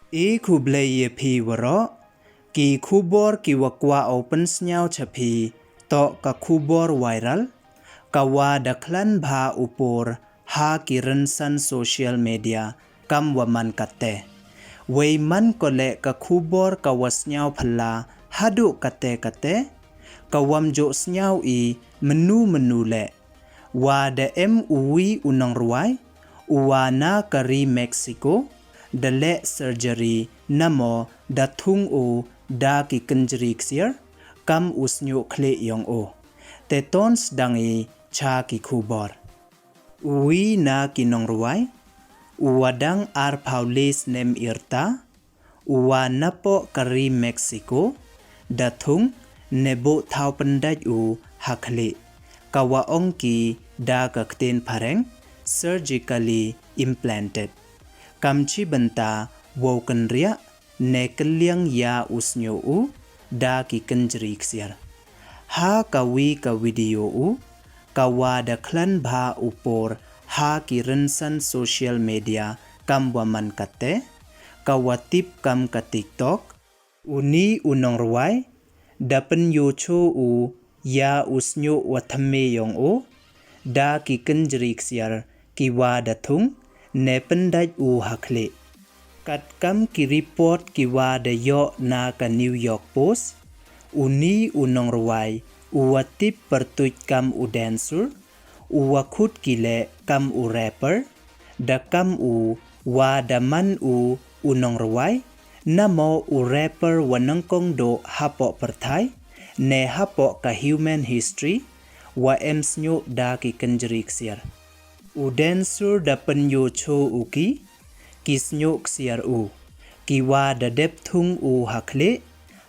Kuble ye pi waro ki khubor ki wakwa open snyao chapi to ka khubor viral kawa daklan bha upor ha ki rensan social media kam waman kate wei man kole ka khubor ka wasnyao phalla hadu kate kawam jo snyao I menu le wa da uwi unong ruai uwa na kari Mexico da le surgery namo da thung da ki kynjri Ksiar kam usnyo kle yong te tons dangi cha ki khubor uwi na ki Nong Rwai uwadang ar paulis nem irta uwa napo kari Mexico da thung nebo thau pendaj hakle kawa ongki da kakten pareng surgically implanted kamchi banta woken ria ne kelyang ya usnyo da ki kynjri Ksiar ha kawi ka video kawa da klan bha upor ha ki rensan social media kam waman kate kawa tip kam ka TikTok uni unong ruai da pen yo cho ya usnyo wathamme yong da ki kynjri Ksiar ki wa da thung ne pendaj hakle kat kam ki report ki wa da yo na ka New York Post uni unong ruai uwatip pertuj kam dancer uwakut kile kam rapper da kam wa da man unong ruai namo rapper wanangkong do hapo perthai ne hapo ka human history wa emsnyo da ki kynjri Ksiar dancer da penyo cho uki kisnyo Ksiar ki wa da dep thung hakle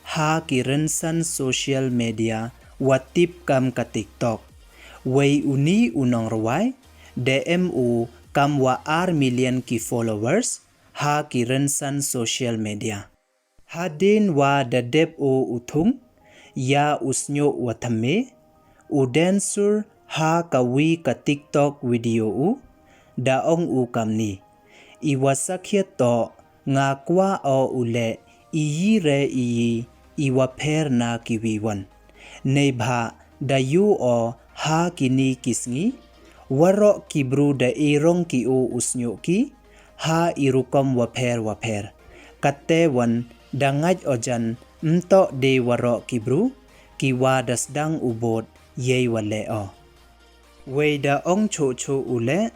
ha ki rensan social media watip kam ka TikTok wei uni unong ruai DMU kam wa million ki followers ha ki rensan social media hadin wa da dep uthung ya usnyo wathamme dancer ha kawi ka TikTok video da ong kamni iwasakhyat to nga kwa ule iyire iwa pher na kiwiwan nebha da yu ha kini kisngi waro kibru da irong ki usnyo ki ha irukom wa pher kate wan da ngaj ojan mto de waro kibru ki wa dasdang ubot yei wale wei da ong cho ule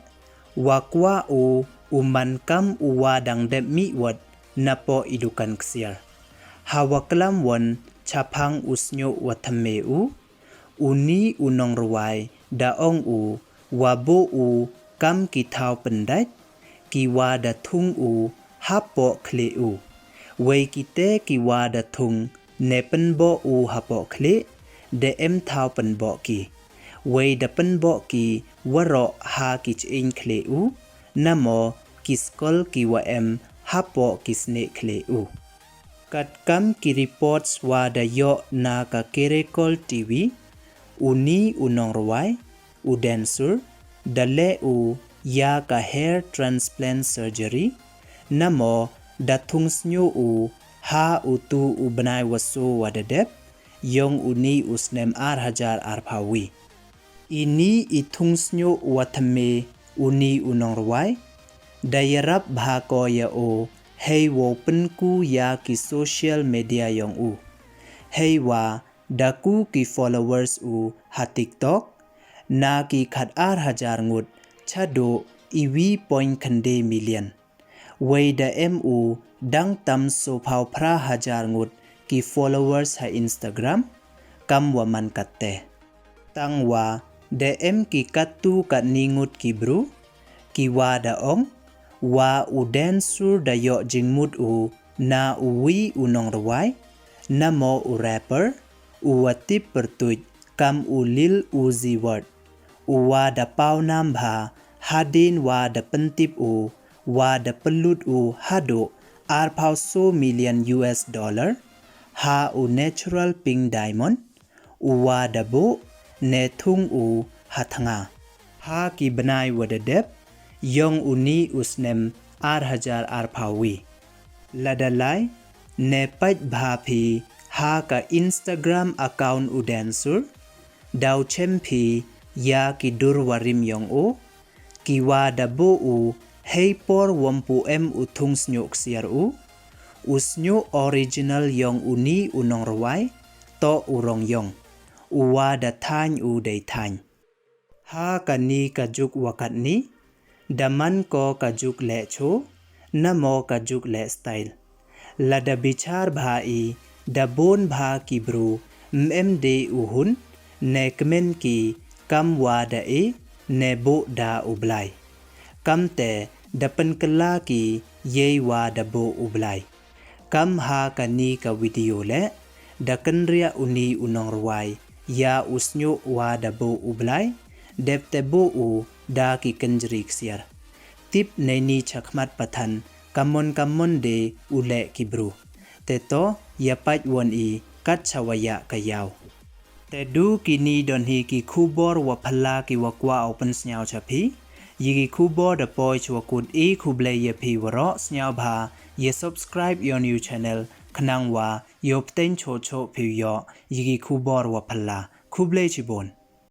wakwa uman kam uwa dang de mi wat napo idukan Ksiar hawaklam wan chapang usnyo wathamme uni unong ruai da ong wabo kam ki thau pendaj ki wa da thung hapo kle wei kite ki wa da thung ne penbo hapo kle de thau penbo ki wei da penbo ki waro ha ki chin kle namo kiskol ki wa hapo kisne kle kat kam ki reports wa da yo na ka kerekol TV uni unong ruai dancer da le ya ka hair transplant surgery namo da thungsnyo ha utu banai waso wa da dep yong uni usnem hajar phawi ini ithungsnyo wathamme uni unong ruai da yarap bha ko ya hei wo penku ya ki social media yong hei wa daku ki followers ha TikTok na ki khat hajar ngut chado iwi point khande million wei da dang tam so phau phra hajar ngut ki followers ha Instagram kam wa man katte tangwa da ki katu kat ningut ki bru ki wa da ong wa dancer da yo jingmut na uwi unong ruai namo rapper watip pertuj kam lil ziwat wa da pau nam bha hadin wa da pentip wa da pelut hado phau so million US dollar ha natural pink diamond wa da bo ne thung hathanga ha ki banai wa da dep yong uni usnem hajar phawi ladalai ne pach bha phi ha ka Instagram account u dansur daw chem phi ya ki dur warim yong o ki wa da bo u hei por wampu em u thung Snuih Ksiar u Snuih original yong u ni u Nong Rwai to u rong yong u wa da thany u dei thany ha ka ni ka juk wakat ni daman ko ka juk le cho na mo ka juk le style lada bichar bha i da bon bha ki bru de u hun ne kmen ki kam wa da e ne bo da u blai kam te da pen kala ki ye wa da bo u blai kam ha ka ni ka video le da kanria uni u Nong Rwai ya u Snuih wa da bo u blai dep te bo u da ki kynjri Ksiar tip ne ni chakmat pathan kamon de u le ki bru te to ya pach won i kat chawaya ka yaw te du ki ni don hi ki Khubor wa phala ki wa kwa open snyao chaphi yi ki Khubor da poi chwa kut e khuble ye phi waro snyao bha ye subscribe your new channel khnang wa yo pten cho phi yo yi ki Khubor wa phala khuble chi bon